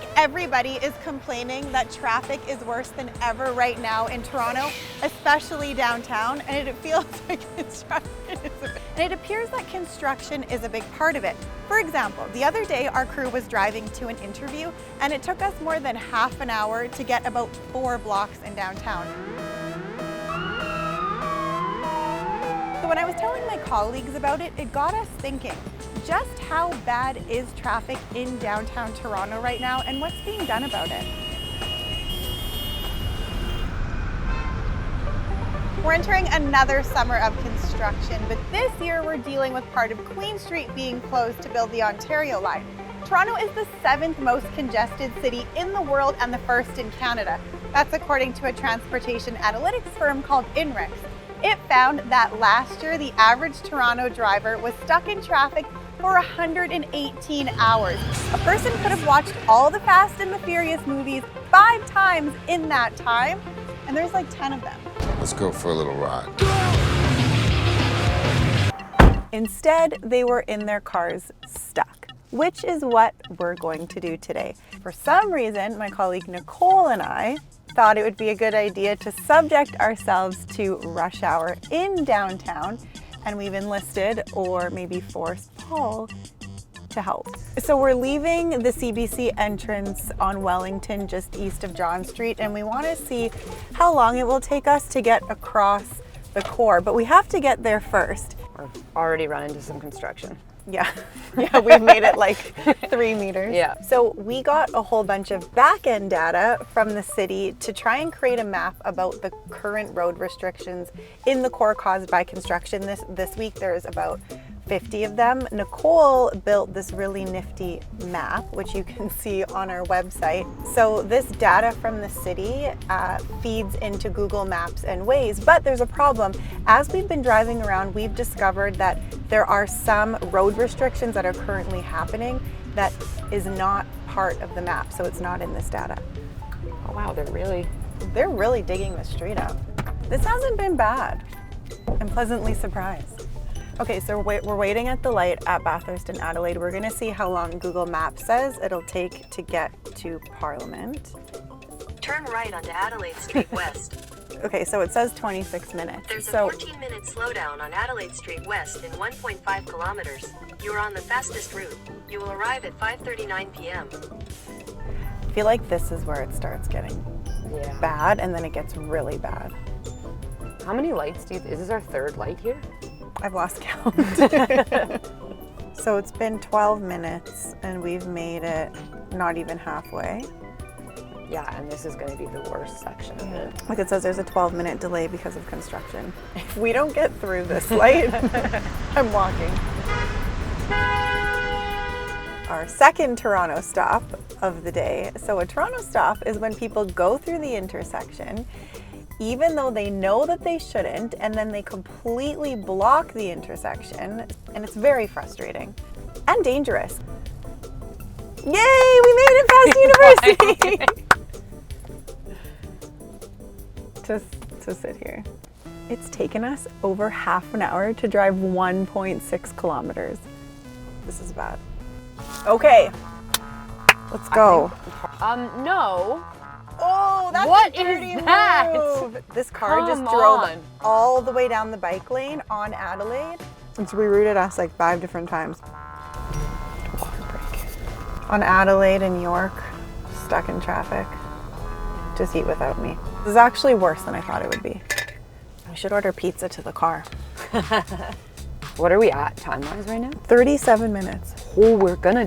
like everybody is complaining that traffic is worse than ever right now in Toronto, especially downtown, and it feels like it appears that construction is a big part of it. For example, the other day our crew was driving to an interview and it took us more than half an hour to get about 4 blocks in downtown. So when I was telling my colleagues about it, it got us thinking, just how bad is traffic in downtown Toronto right now and what's being done about it? We're entering another summer of construction, but this year we're dealing with part of Queen Street being closed to build the Ontario line. Toronto is the 7th most congested city in the world and the 1st in Canada. That's according to a transportation analytics firm called INRIX. It found that last year, the average Toronto driver was stuck in traffic for 118 hours. A person could have watched all the Fast and the Furious movies 5 times in that time, and there's like 10 of them. Let's go for a little ride. Instead, they were in their cars stuck, which is what we're going to do today. For some reason, my colleague Nicole and I thought it would be a good idea to subject ourselves to rush hour in downtown, and we've enlisted, or maybe forced, Paul to help. So we're leaving the CBC entrance on Wellington just east of John Street, and we want to see how long it will take us to get across the core, but we have to get there first. We've already run into some construction. Yeah, we've made it like 3 meters. Yeah. So we got a whole bunch of back-end data from the city to try and create a map about the current road restrictions in the core caused by construction. This week there's about 50 of them. Nicole built this really nifty map, which you can see on our website. So this data from the city feeds into Google Maps and Waze, but there's a problem. As we've been driving around, we've discovered that there are some road restrictions that are currently happening that is not part of the map, so it's not in this data. Oh wow, they're really digging the street up. This hasn't been bad. I'm pleasantly surprised. Okay, so we're waiting at the light at Bathurst and Adelaide. We're gonna see how long Google Maps says it'll take to get to Parliament. Turn right onto Adelaide Street West. Okay, so it says 26 minutes. There's a 14-minute slowdown on Adelaide Street West in 1.5 kilometers. You are on the fastest route. You will arrive at 5:39 p.m. I feel like this is where it starts getting bad, and then it gets really bad. How many lights is this our 3rd light here? I've lost count. So it's been 12 minutes and we've made it not even halfway. Yeah, and this is going to be the worst section of it. Like it says, there's a 12-minute delay because of construction. If we don't get through this light, I'm walking. Our second Toronto stop of the day. So a Toronto stop is when people go through the intersection even though they know that they shouldn't, and then they completely block the intersection, and it's very frustrating and dangerous. Yay, we made it past university! Just to sit here. It's taken us over half an hour to drive 1.6 kilometers. This is bad. Okay, let's go. No. Oh, that's what a dirty is that? move. This car just drove all the way down the bike lane on Adelaide. It's rerouted us like 5 different times. Water break. On Adelaide and York, stuck in traffic. Just eat without me. This is actually worse than I thought it would be. I should order pizza to the car. What are we at time-wise right now? 37 minutes. Oh,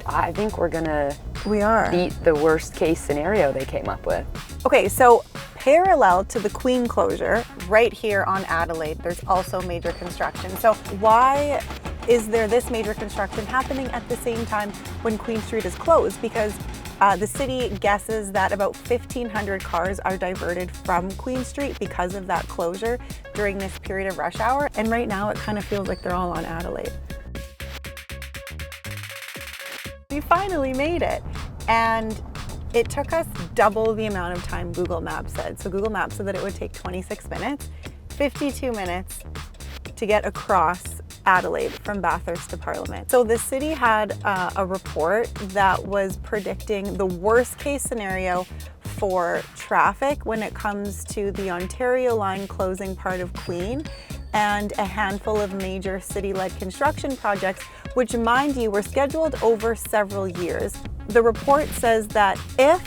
I think we're gonna beat the worst case scenario they came up with. Okay, so parallel to the Queen closure, right here on Adelaide, there's also major construction. So why is there this major construction happening at the same time when Queen Street is closed? Because the city guesses that about 1,500 cars are diverted from Queen Street because of that closure during this period of rush hour. And right now it kind of feels like they're all on Adelaide. We finally made it. And it took us double the amount of time Google Maps said. So Google Maps said that it would take 26 minutes, 52 minutes to get across Adelaide from Bathurst to Parliament. So the city had a report that was predicting the worst case scenario for traffic when it comes to the Ontario line closing part of Queen and a handful of major city-led construction projects, which, mind you, were scheduled over several years. The report says that if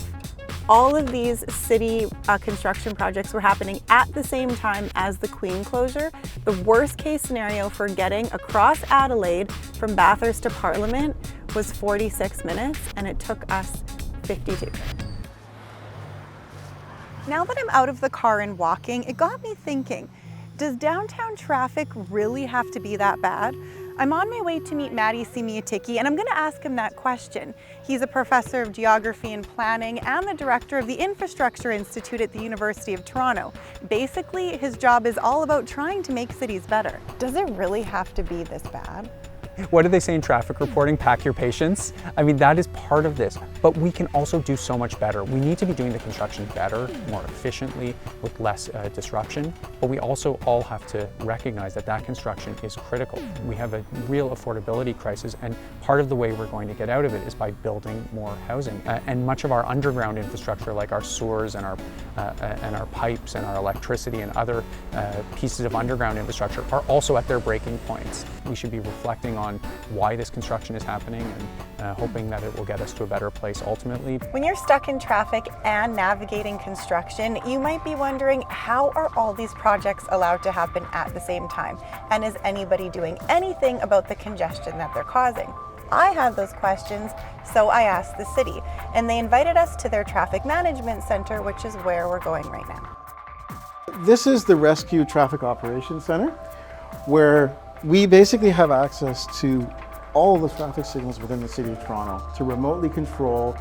all of these city construction projects were happening at the same time as the Queen closure, the worst case scenario for getting across Adelaide from Bathurst to Parliament was 46 minutes, and it took us 52. Now that I'm out of the car and walking, it got me thinking, does downtown traffic really have to be that bad? I'm on my way to meet Matty Simiatiki, and I'm going to ask him that question. He's a professor of geography and planning and the director of the Infrastructure Institute at the University of Toronto. Basically, his job is all about trying to make cities better. Does it really have to be this bad? What do they say in traffic reporting? Pack your patience. I mean, that is part of this, but we can also do so much better. We need to be doing the construction better, more efficiently, with less disruption, but we also all have to recognize that that construction is critical. We have a real affordability crisis, and part of the way we're going to get out of it is by building more housing. And much of our underground infrastructure, like our sewers and our pipes and our electricity and other pieces of underground infrastructure, are also at their breaking points. We should be reflecting on why this construction is happening and hoping that it will get us to a better place ultimately. When you're stuck in traffic and navigating construction, you might be wondering, how are all these projects allowed to happen at the same time? And is anybody doing anything about the congestion that they're causing? I had those questions, so I asked the city, and they invited us to their traffic management center, which is where we're going right now. This is the Rescue Traffic Operations Center, where we basically have access to all the traffic signals within the City of Toronto to remotely control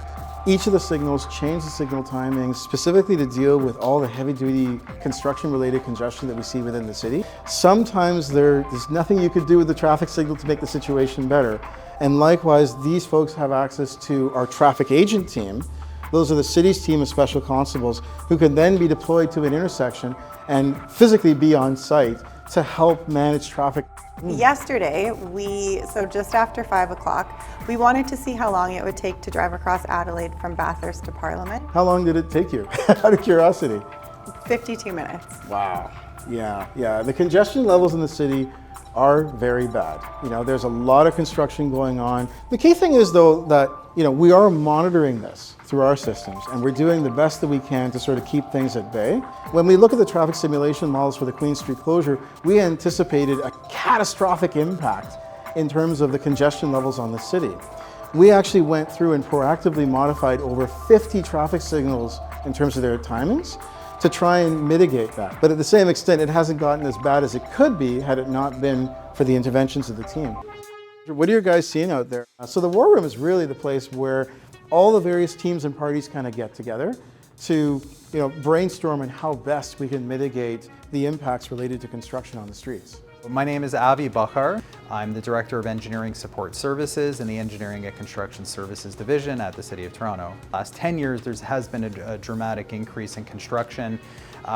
each of the signals, change the signal timings, specifically to deal with all the heavy-duty construction-related congestion that we see within the city. Sometimes there's nothing you could do with the traffic signal to make the situation better. And likewise, these folks have access to our traffic agent team. Those are the city's team of special constables who can then be deployed to an intersection and physically be on site to help manage traffic. Yesterday, so just after 5 o'clock, we wanted to see how long it would take to drive across Adelaide from Bathurst to Parliament. How long did it take you, out of curiosity? 52 minutes. Wow. Yeah. The congestion levels in the city are very bad. You know, there's a lot of construction going on. The key thing is, though, that we are monitoring this through our systems, and we're doing the best that we can to sort of keep things at bay. When we look at the traffic simulation models for the Queen Street closure, we anticipated a catastrophic impact in terms of the congestion levels on the city. We actually went through and proactively modified over 50 traffic signals in terms of their timings to try and mitigate that. But at the same extent, it hasn't gotten as bad as it could be had it not been for the interventions of the team. What are you guys seeing out there? So the War Room is really the place where all the various teams and parties kind of get together to brainstorm on how best we can mitigate the impacts related to construction on the streets. My name is Avi Bachar. I'm the Director of Engineering Support Services in the Engineering and Construction Services Division at the City of Toronto. Last 10 years, there has been a dramatic increase in construction.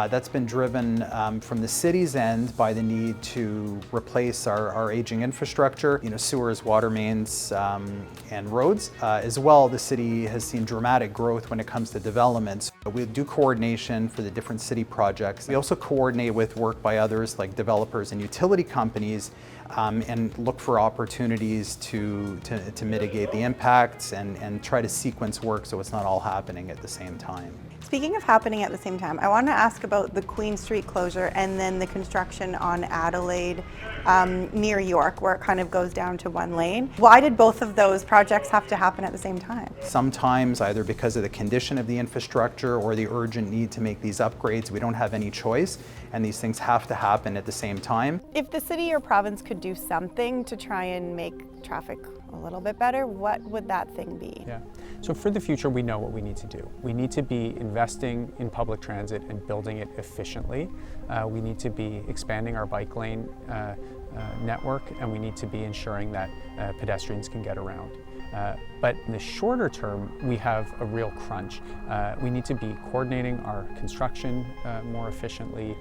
That's been driven from the city's end by the need to replace our aging infrastructure, sewers, water mains, and roads. As well, the city has seen dramatic growth when it comes to development. So we do coordination for the different city projects. We also coordinate with work by others like developers and utility companies and look for opportunities to mitigate the impacts and try to sequence work so it's not all happening at the same time. Speaking of happening at the same time, I want to ask about the Queen Street closure and then the construction on Adelaide near York, where it kind of goes down to one lane. Why did both of those projects have to happen at the same time? Sometimes either because of the condition of the infrastructure or the urgent need to make these upgrades, we don't have any choice, and these things have to happen at the same time. If the city or province could do something to try and make traffic a little bit better, what would that thing be? Yeah. So for the future, we know what we need to do. We need to be investing in public transit and building it efficiently. We need to be expanding our bike lane network, and we need to be ensuring that pedestrians can get around. But in the shorter term, we have a real crunch. We need to be coordinating our construction more efficiently.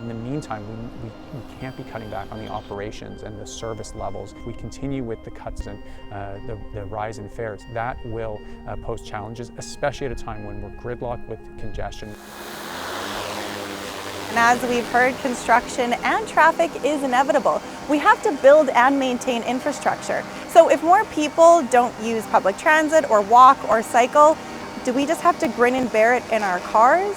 In the meantime, we can't be cutting back on the operations and the service levels. If we continue with the cuts and the rise in fares, that will pose challenges, especially at a time when we're gridlocked with congestion. And as we've heard, construction and traffic is inevitable. We have to build and maintain infrastructure. So if more people don't use public transit or walk or cycle, do we just have to grin and bear it in our cars?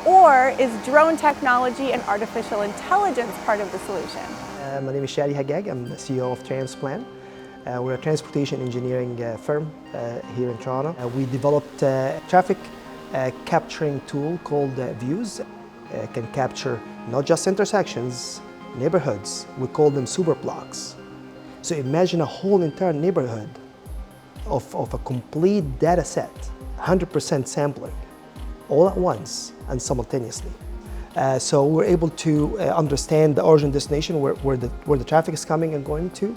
Or is drone technology and artificial intelligence part of the solution? My name is Shadi Hagag. I'm the CEO of Transplan. We're a transportation engineering firm here in Toronto. We developed a traffic capturing tool called Views. Can capture not just intersections, neighborhoods. We call them super blocks. So imagine a whole entire neighborhood of a complete data set, 100% sampling, all at once and simultaneously. So we're able to understand the origin destination, where the traffic is coming and going to,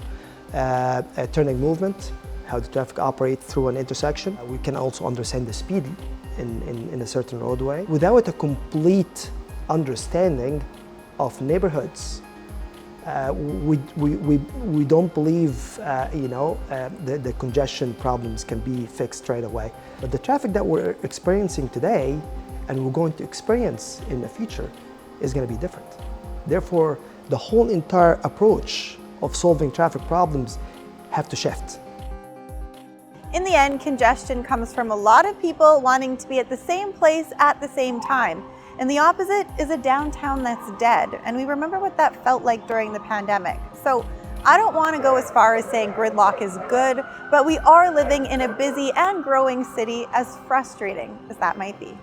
turning movement, how the traffic operates through an intersection. We can also understand the speed in a certain roadway. Without a complete understanding of neighborhoods, we don't believe the congestion problems can be fixed right away. But the traffic that we're experiencing today and we're going to experience in the future is going to be different. Therefore, the whole entire approach of solving traffic problems have to shift. In the end, congestion comes from a lot of people wanting to be at the same place at the same time. And the opposite is a downtown that's dead. And we remember what that felt like during the pandemic. So I don't want to go as far as saying gridlock is good, but we are living in a busy and growing city, as frustrating as that might be.